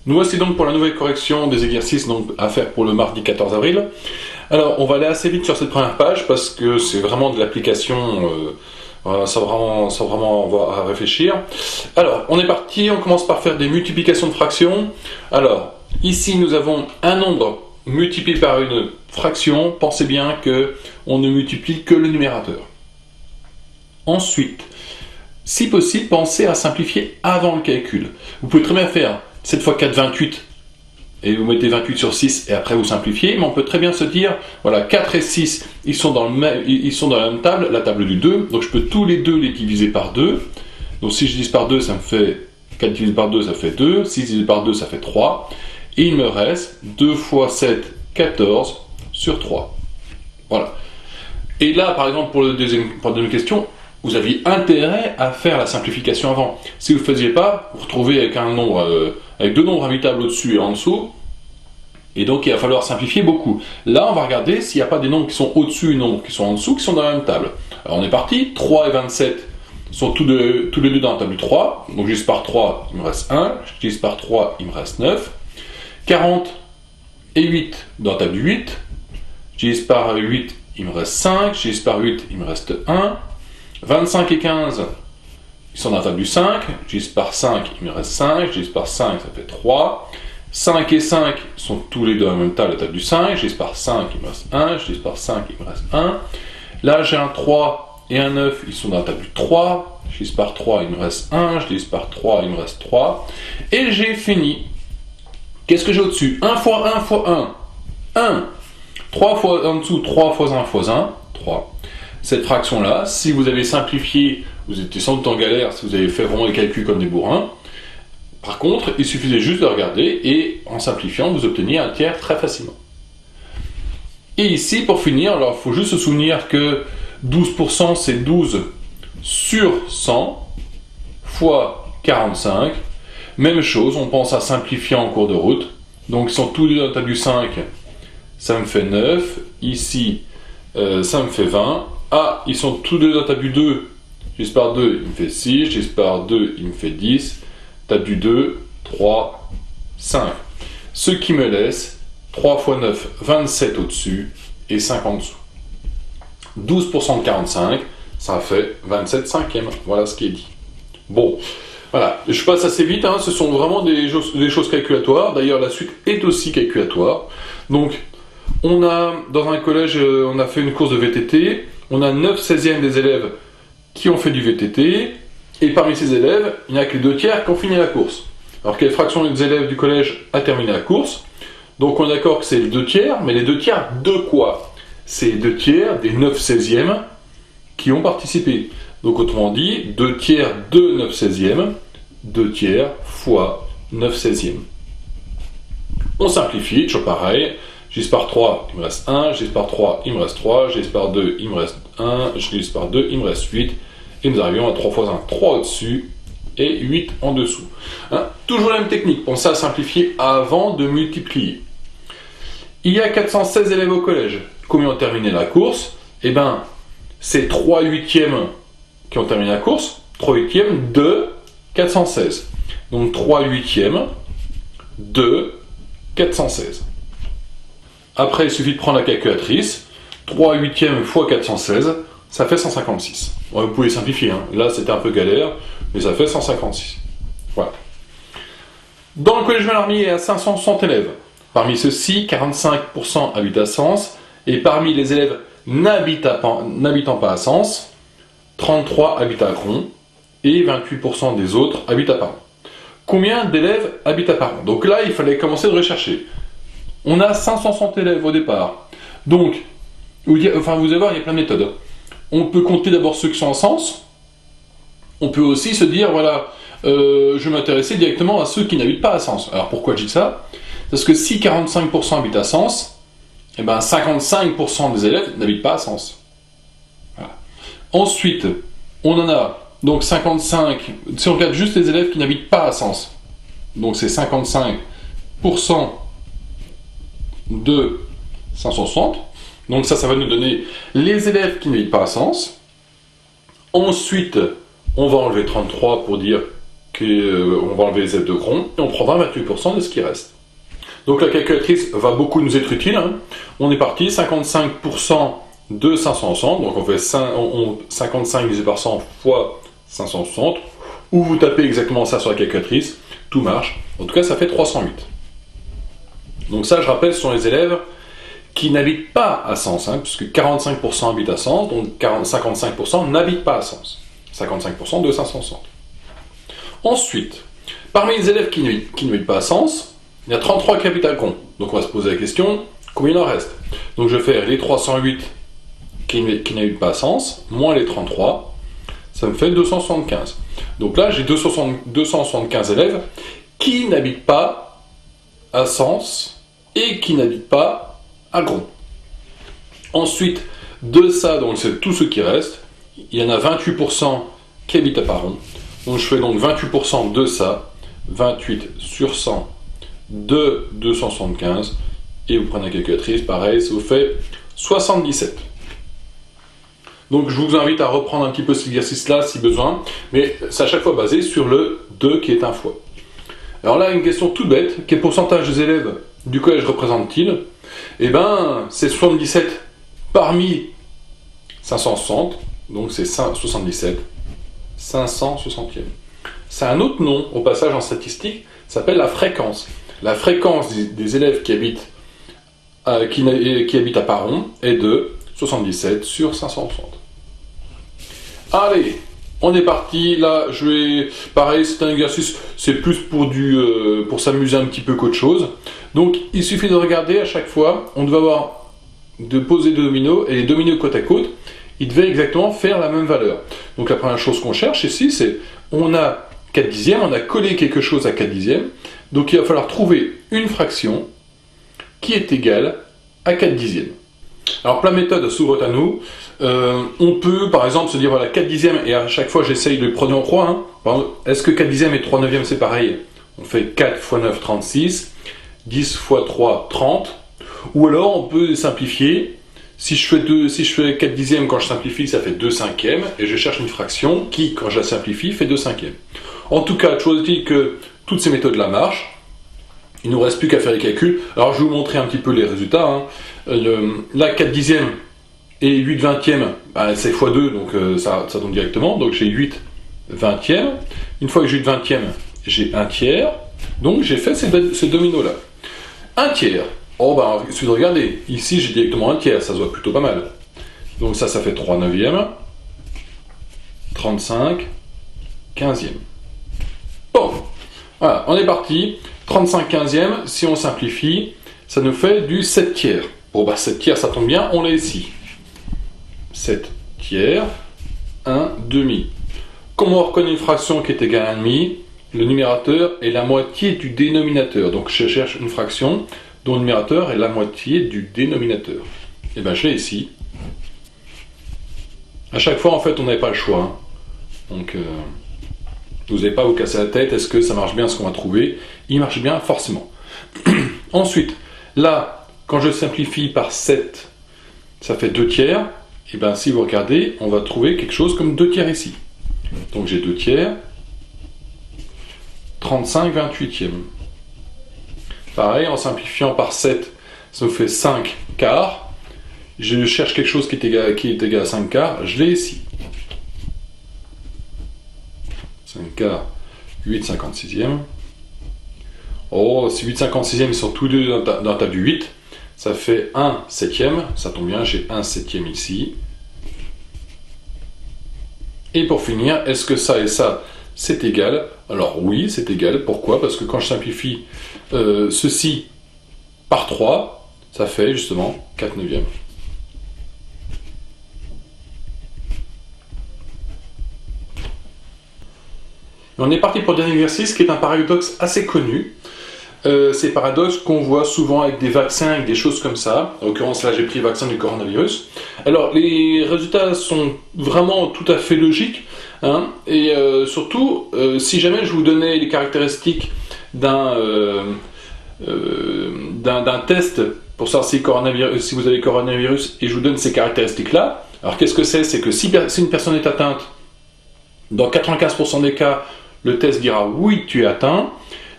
Nous voici donc pour la nouvelle correction des exercices donc, à faire pour le mardi 14 avril. Alors, on va aller assez vite sur cette première page parce que c'est vraiment de l'application sans vraiment avoir à réfléchir. Alors, on est parti, on commence par faire des multiplications de fractions. Alors, ici nous avons un nombre multiplié par une fraction. Pensez bien que on ne multiplie que le numérateur. Ensuite, si possible, pensez à simplifier avant le calcul. Vous pouvez très bien faire 7 x 4, 28, et vous mettez 28 sur 6, et après vous simplifiez, mais on peut très bien se dire, voilà, 4 et 6, ils sont dans la même table, la table du 2, donc je peux tous les deux les diviser par 2, donc si je divise par 2, ça me fait, 4 divisé par 2, ça fait 2, 6 divisé par 2, ça fait 3, et il me reste 2 x 7, 14 sur 3. Voilà. Et là, par exemple, pour la deuxième question, vous aviez intérêt à faire la simplification avant. Si vous ne le faisiez pas, vous vous retrouvez avec un nombre, avec deux nombres immutables au-dessus et en dessous, et donc il va falloir simplifier beaucoup. Là, on va regarder s'il n'y a pas des nombres qui sont au-dessus et des nombres qui sont en dessous, qui sont dans la même table. Alors on est parti, 3 et 27 sont tous les deux dans la table du 3, donc je divise par 3, il me reste 1, je divise par 3, il me reste 9, 40 et 8 dans la table du 8, je divise par 8, il me reste 5, je divise par 8, il me reste 1, 25 et 15, ils sont dans la table du 5, je divise par 5, il me reste 5, je divise par 5, ça fait 3, 5 et 5 sont tous les deux dans la même table, la table du 5, je divise par 5, il me reste 1, je divise par 5, il me reste 1, là j'ai un 3 et un 9, ils sont dans la table du 3, je divise par 3, il me reste 1, je divise par 3, il me reste 3, et j'ai fini. Qu'est-ce que j'ai au-dessus? 1 fois 1 fois 1, 1, 3 fois en dessous, 3 fois 1 fois 1, 3. Cette fraction-là, si vous avez simplifié, vous étiez sans doute en galère si vous avez fait vraiment les calculs comme des bourrins. Par contre, il suffisait juste de regarder et en simplifiant, vous obteniez un tiers très facilement. Et ici, pour finir, alors il faut juste se souvenir que 12% c'est 12 sur 100 fois 45. Même chose, on pense à simplifier en cours de route. Donc ils sont tous les deux dans la table du 5, ça me fait 9. Ici, ça me fait 20. Ah, ils sont tous deux dans la table du 2. Je divise par 2, il me fait 6. Je divise par 2, il me fait 10. Table du 2, 3, 5. Ce qui me laisse 3 fois 9, 27 au-dessus et 5 en dessous. 12% de 45, ça fait 27 cinquièmes. Voilà ce qui est dit. Bon, voilà. Je passe assez vite, hein. Ce sont vraiment des choses calculatoires. D'ailleurs, la suite est aussi calculatoire. Donc, on a, dans un collège, on a fait une course de VTT. On a 9/16e des élèves qui ont fait du VTT, et parmi ces élèves, il n'y a que les 2 tiers qui ont fini la course. Alors, quelle fraction des élèves du collège a terminé la course? Donc, on est d'accord que c'est les 2 tiers, mais les 2 tiers de quoi? C'est les 2 tiers des 9/16e qui ont participé. Donc, autrement dit, 2 tiers de 9/16e, 2 tiers fois 9/16e. On simplifie, toujours pareil. Je divise par 3, il me reste 1, je divise par 3, il me reste 3, je divise par 2, il me reste 1, je divise par 2, il me reste 8, et nous arrivons à 3 fois 1, 3 au-dessus, et 8 en dessous. Hein, toujours la même technique, pensez à simplifier avant de multiplier. Il y a 416 élèves au collège. Combien ont terminé la course? Eh bien, c'est 3 huitièmes qui ont terminé la course, 3 huitièmes de 416. Donc 3 huitièmes de 416. Après, il suffit de prendre la calculatrice. 3 huitièmes fois 416, ça fait 156. Bon, vous pouvez simplifier, hein. Là c'était un peu galère, mais ça fait 156. Voilà. Dans le collège Mallarmé, il y a 560 élèves. Parmi ceux-ci, 45% habitent à Sens, et parmi les élèves n'habitant pas à Sens, 33 habitent à Cron, et 28% des autres habitent à Paron. Combien d'élèves habitent à Paron? Donc là, il fallait commencer de rechercher. On a 560 élèves au départ. Donc, vous allez voir, il y a plein de méthodes. On peut compter d'abord ceux qui sont en Sens. On peut aussi se dire, voilà, je vais m'intéresser directement à ceux qui n'habitent pas à Sens. Alors pourquoi je dis ça? Parce que si 45% habitent à Sens, eh ben 55% des élèves n'habitent pas à Sens. Voilà. Ensuite, on en a donc 55, si on regarde juste les élèves qui n'habitent pas à Sens, donc c'est 55% de 560. Donc ça va nous donner les élèves qui n'habitent pas à Sens. Ensuite, on va enlever 33 pour dire on va enlever les élèves de Gron, et on prendra 28% de ce qui reste. Donc la calculatrice va beaucoup nous être utile. Hein. On est parti, 55% de 560, donc on fait 55 divisé par 100 fois 560, ou vous tapez exactement ça sur la calculatrice, tout marche. En tout cas, ça fait 308. Donc ça, je rappelle, ce sont les élèves qui n'habitent pas à Sens, hein, puisque 45% habitent à Sens, donc 55% n'habitent pas à Sens. 55% de 560. Ensuite, parmi les élèves qui n'habitent pas à Sens, il y a 33 qui habitent à Gron. Donc on va se poser la question, combien il en reste? Donc je vais faire les 308 qui n'habitent pas à Sens, moins les 33, ça me fait 275. Donc là, j'ai 275 élèves qui n'habitent pas à Sens et qui n'habitent pas à Gron. Ensuite, de ça, donc c'est tout ce qui reste, il y en a 28% qui habitent à Paron. Donc je fais donc 28% de ça, 28 sur 100 de 275, et vous prenez la calculatrice, pareil, ça vous fait 77. Donc je vous invite à reprendre un petit peu cet exercice-là si besoin, mais c'est à chaque fois basé sur le 2 qui est un fois. Alors là, une question toute bête, quel pourcentage des élèves du collège représente-t-il? Eh bien, c'est 77 parmi 560, donc c'est 77, 560e. C'est un autre nom, au passage en statistique, ça s'appelle la fréquence. La fréquence des élèves qui habitent à Paron est de 77 sur 560. Allez, on est parti. Là, pareil, c'est un exercice, c'est plus pour s'amuser un petit peu qu'autre chose. Donc, il suffit de regarder à chaque fois. On devait poser deux dominos, et les dominos côte à côte, ils devaient exactement faire la même valeur. Donc, la première chose qu'on cherche ici, c'est, on a 4 dixièmes, on a collé quelque chose à 4 dixièmes. Donc, il va falloir trouver une fraction qui est égale à 4 dixièmes. Alors, plein de méthodes s'ouvrent à nous. On peut, par exemple, se dire, voilà, 4 dixièmes, et à chaque fois, j'essaye de le prendre en croix. Hein. Est-ce que 4 dixièmes et 3 neuvièmes, c'est pareil? On fait 4 fois 9, 36. 10 fois 3, 30. Ou alors, on peut simplifier. Si je fais 4 dixièmes, quand je simplifie, ça fait 2 cinquièmes. Et je cherche une fraction qui, quand je la simplifie, fait 2 cinquièmes. En tout cas, chose est-il que toutes ces méthodes-là marchent. Il ne nous reste plus qu'à faire les calculs. Alors, je vais vous montrer un petit peu les résultats. Hein. Là, 4 dixièmes et 8 vingtièmes, c'est x2, donc ça donne directement. Donc, j'ai 8 vingtièmes. Une fois que j'ai 8 vingtièmes, j'ai 1 tiers. Donc, j'ai fait ces dominos-là. 1 tiers. Oh, il suffit de regarder. Ici, j'ai directement 1 tiers. Ça se voit plutôt pas mal. Donc, ça fait 3 neuvièmes. 35 quinzièmes. Bon. Voilà, on est parti. 35 quinzièmes, si on simplifie, ça nous fait du 7 tiers. Bon, 7 tiers, ça tombe bien, on l'a ici. 7 tiers, 1 demi. Comme on reconnaît une fraction qui est égale à 1 demi, le numérateur est la moitié du dénominateur. Donc je cherche une fraction dont le numérateur est la moitié du dénominateur. Et bien je l'ai ici. À chaque fois, en fait, on n'avait pas le choix. Hein. Donc, vous n'allez pas vous casser la tête, est-ce que ça marche bien ce qu'on va trouver? Il marche bien, forcément. Ensuite, là, quand je simplifie par 7, ça fait 2 tiers. Et bien, si vous regardez, on va trouver quelque chose comme 2 tiers ici. Donc, j'ai 2 tiers. 35 28e. Pareil, en simplifiant par 7, ça nous fait 5 quarts. Je cherche quelque chose qui est égal à 5 quarts. Je l'ai ici. 5 quarts, 8 56e. Oh, si 8 56e, ils sont tous deux dans la table du 8, ça fait 1 septième. Ça tombe bien, j'ai 1 septième ici. Et pour finir, est-ce que ça et ça, c'est égal? Alors oui, c'est égal. Pourquoi? Parce que quand je simplifie ceci par 3, ça fait justement 4 neuvièmes. On est parti pour le dernier exercice qui est un paradoxe assez connu. C'est paradoxe qu'on voit souvent avec des vaccins, avec des choses comme ça. En l'occurrence, là, j'ai pris le vaccin du coronavirus. Alors, les résultats sont vraiment tout à fait logiques. Hein, et surtout, si jamais je vous donnais les caractéristiques d'un test pour savoir si vous avez coronavirus et je vous donne ces caractéristiques-là, alors qu'est-ce que c'est? C'est que si une personne est atteinte, dans 95% des cas, le test dira oui, tu es atteint.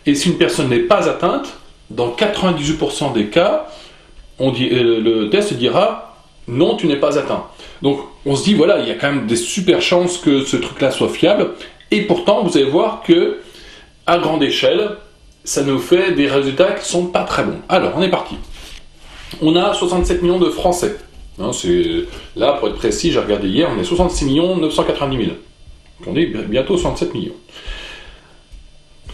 Et si une personne n'est pas atteinte, dans 98% des cas, le test dira non, tu n'es pas atteint. Donc on se dit, voilà, il y a quand même des super chances que ce truc-là soit fiable. Et pourtant, vous allez voir que à grande échelle, ça nous fait des résultats qui ne sont pas très bons. Alors, on est parti. On a 67 millions de Français. Hein, là, pour être précis, j'ai regardé hier, on est 66 990 000. On est bientôt 67 millions.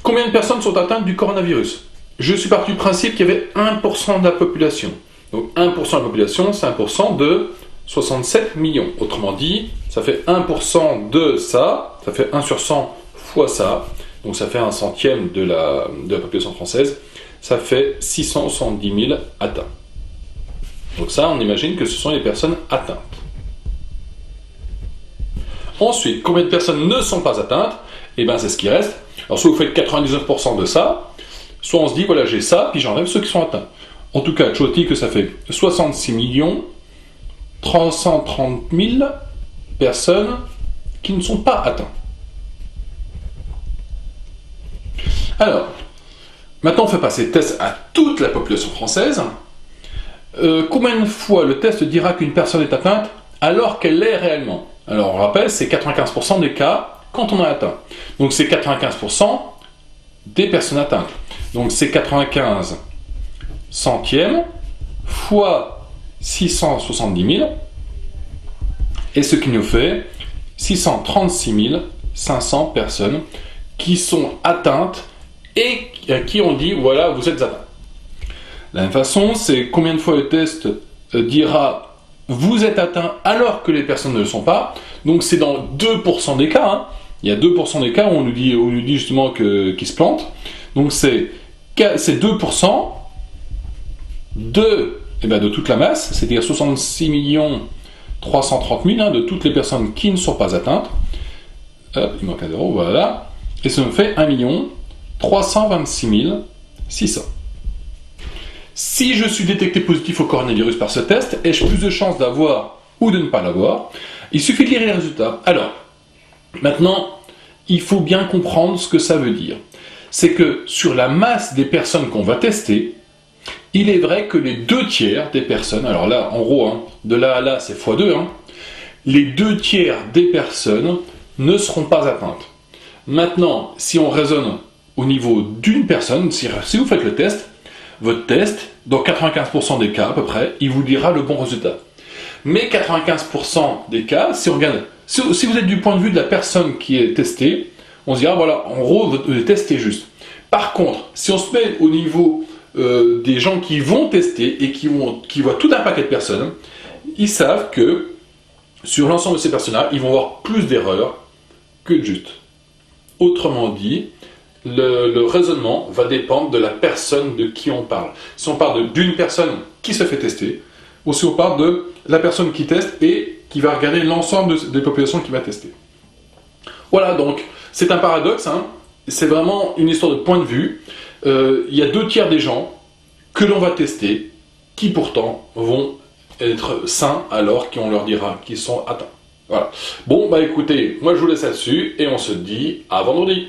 Combien de personnes sont atteintes du coronavirus? Je suis parti du principe qu'il y avait 1% de la population. Donc 1% de la population, c'est 1% de 67 millions. Autrement dit, ça fait 1% de ça, ça fait 1 sur 100 fois ça. Donc ça fait 1/100 de la population française. Ça fait 670 000 atteints. Donc ça, on imagine que ce sont les personnes atteintes. Ensuite, combien de personnes ne sont pas atteintes? Eh bien, c'est ce qui reste. Alors, soit vous faites 99% de ça, soit on se dit, voilà, j'ai ça, puis j'enlève ceux qui sont atteints. En tout cas, je dis que ça fait 66 330 000 personnes qui ne sont pas atteintes. Alors, maintenant, on fait passer le test à toute la population française. Combien de fois le test dira qu'une personne est atteinte alors qu'elle l'est réellement? Alors, on rappelle, c'est 95% des cas quand on est atteint. Donc, c'est 95% des personnes atteintes. Donc, c'est 95 centièmes fois 670 000, et ce qui nous fait 636 500 personnes qui sont atteintes et à qui on dit, voilà, vous êtes atteint. De la même façon, c'est combien de fois le test dira vous êtes atteint alors que les personnes ne le sont pas. Donc c'est dans 2% des cas. Hein. Il y a 2% des cas où on nous dit justement qu'ils se plantent. Donc c'est 2% de toute la masse, c'est-à-dire 66 330 000 hein, de toutes les personnes qui ne sont pas atteintes. Hop, il manque un zéro, voilà. Et ça me fait 1 326 600. Si je suis détecté positif au coronavirus par ce test, ai-je plus de chances d'avoir ou de ne pas l'avoir? Il suffit de lire les résultats. Alors, maintenant, il faut bien comprendre ce que ça veut dire. C'est que sur la masse des personnes qu'on va tester, il est vrai que les 2/3 des personnes, alors là, en gros, hein, de là à là, c'est x2, hein, les 2/3 des personnes ne seront pas atteintes. Maintenant, si on raisonne au niveau d'une personne, si vous faites le test, votre test, dans 95% des cas à peu près, il vous dira le bon résultat. Mais 95% des cas, si on regarde, si vous êtes du point de vue de la personne qui est testée, on se dira, voilà, en gros, le test est juste. Par contre, si on se met au niveau des gens qui vont tester et qui voient tout un paquet de personnes, ils savent que sur l'ensemble de ces personnes-là, ils vont avoir plus d'erreurs que de juste. Autrement dit, le raisonnement va dépendre de la personne de qui on parle. Si on parle d'une personne qui se fait tester, ou si on parle de la personne qui teste et qui va regarder l'ensemble des populations qu'il va tester. Voilà, donc c'est un paradoxe, hein. C'est vraiment une histoire de point de vue. Il y a 2/3 des gens que l'on va tester qui pourtant vont être sains alors qu'on leur dira qu'ils sont atteints. Voilà. Bon, bah écoutez, moi je vous laisse là-dessus et on se dit à vendredi.